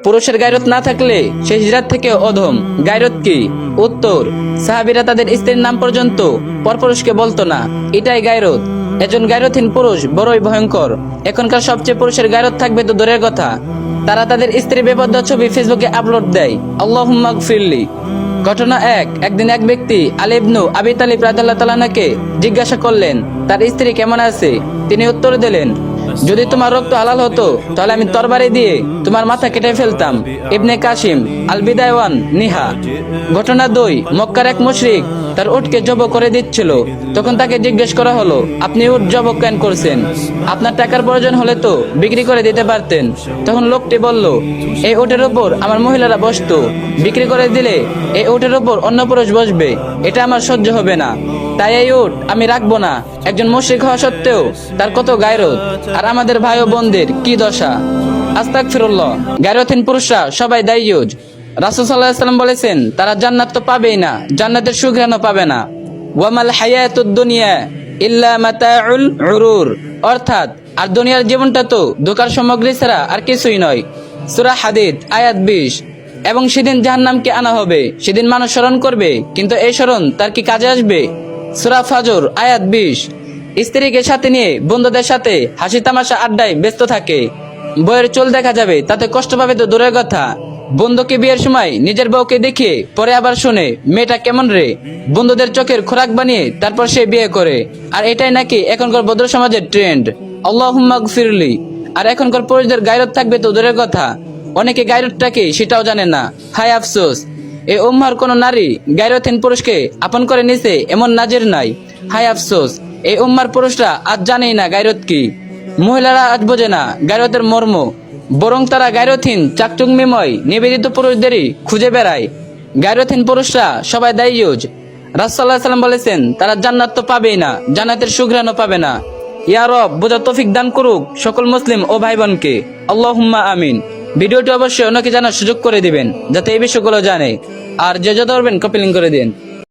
পুরুষের গায়রত না থাকলে সে হিজরাত থেকে অধম। গায়রত কি? উত্তর, সাহাবীরা তাদের স্ত্রীর নাম পর্যন্ত পরপুরুষকে বলতো না, এটাই গায়রত। একজন গায়রতহীন পুরুষ বড়ই ভয়ঙ্কর। এখনকার সবচেয়ে পুরুষের গায়রত থাকবে তো দূরের কথা, তারা তাদের স্ত্রী বেপর্দা ছবি ফেসবুকে আপলোড দেয়। আল্লাহুম্মা গফিরলি। ঘটনা এক, একদিন এক ব্যক্তি আলী ইবনু আবি তালিব রাদিয়াল্লাহু তাআলা আনহুকে জিজ্ঞাসা করলেন তার স্ত্রী কেমন আছে। তিনি উত্তর দিলেন, যদি তোমার রক্ত হালাল হতো তাহলে আমি তরবারি দিয়ে তোমার মাথা কেটে ফেলতাম। ইবনে কাসিম আল বিদায়ওয়ান নিহা। ঘটনা দুই, মক্কার এক মুশরিক তার উটকে জব করে দিচ্ছিল। তখন তাকে জিজ্ঞেস করা হলো, আপনি উট জব কেন করছেন? আপনার টাকার প্রয়োজন হলে তো বিক্রি করে দিতে পারতেন। তখন লোকটি বলল, এই উটের উপর আমার মহিলারা বসতো, বিক্রি করে দিলে এই উটের উপর অন্য পুরুষ বসবে, এটা আমার সহ্য হবে না, তাই এই উট আমি রাখবো না। একজন মুশরিক হওয়া সত্ত্বেও তার কত গায়রত, আর আমাদের ভাই ও বোনদের কি দশা। আস্তাগফিরুল্লাহ। গায়রতহীন পুরুষরা সবাই দায়ুজ। রাসূল সাল্লাল্লাহু আলাইহি ওয়াসাল্লাম বলেছেন, তারা জান্নাত তো পাবেই না, জান্নাতের সুঘ্রাণও পাবে না। ওয়ামাল হায়াতুদ দুনিয়া ইল্লা মাতাউল গুরুর। অর্থাৎ আর দুনিয়ার জীবনটা তো ধোঁকার সামগ্রী ছাড়া আর কিছুই নয়। সূরা হাদীদ আয়াত 20। এবং সেদিন জাহান্নামকে আনা হবে, সেদিন মানুষ স্মরণ করবে, কিন্তু এই স্মরণ তার কি কাজে আসবে? সূরা ফাজর আয়াত 20। স্ত্রীকে সাথে নিয়ে বন্ধুদের সাথে হাসি তামাশা আড্ডায় ব্যস্ত থাকে, বইয়ের চুল দেখা যাবে, তাতে কষ্ট পাবে তো দূরের কথা। বন্ধুকে বিয়ের সময় নিজের বউকে দেখে পরে আবার শুনে মেয়েটা কেমন রে, বন্ধুদের চোখের খোরাক বানিয়ে তারপর সে বিয়ে করে। আর এটাই নাকি এখনকার ভদ্র সমাজের ট্রেন্ড। আল্লাহুম্মা গফিরলি। আর এখনকার পুরুষদের গায়রত থাকবে তো দূরের কথা, অনেকে গায়রতটা কি সেটাও জানে না। হায় আফসোস, এই উম্মার কোন নারী গায়রতহীন পুরুষকে আপন করে নিছে এমন নাজির নাই। হায় আফসোস, এই উম্মার পুরুষরা আজ জানেই না গায়রত কি। মহিলারা আজ বোঝে না গায়রতের মর্ম, বরং তারা গায়রতহীন চাকচুকমিময় নিবেদিত পুরুষদেরই খুঁজে বেড়ায়। গায়রতহীন পুরুষরা সবাই দায়ুজ। রাসূলুল্লাহ সাল্লাল্লাহু আলাইহি ওয়াসাল্লাম বলেছেন, তারা জান্নাত তো পাবেই না, জান্নাতের সুঘ্রাণও পাবে না। ইয়া রব, বোঝার তৌফিক দান করুক সকল মুসলিম ও ভাই বোনকে। আল্লাহুম্মা আমিন। ভিডিওটি অবশ্যই অন্যকে জানার সুযোগ করে দিবেন যাতে এই বিষয়গুলো জানে। আর যে যত পারবেন কপি লিংক করে দিন।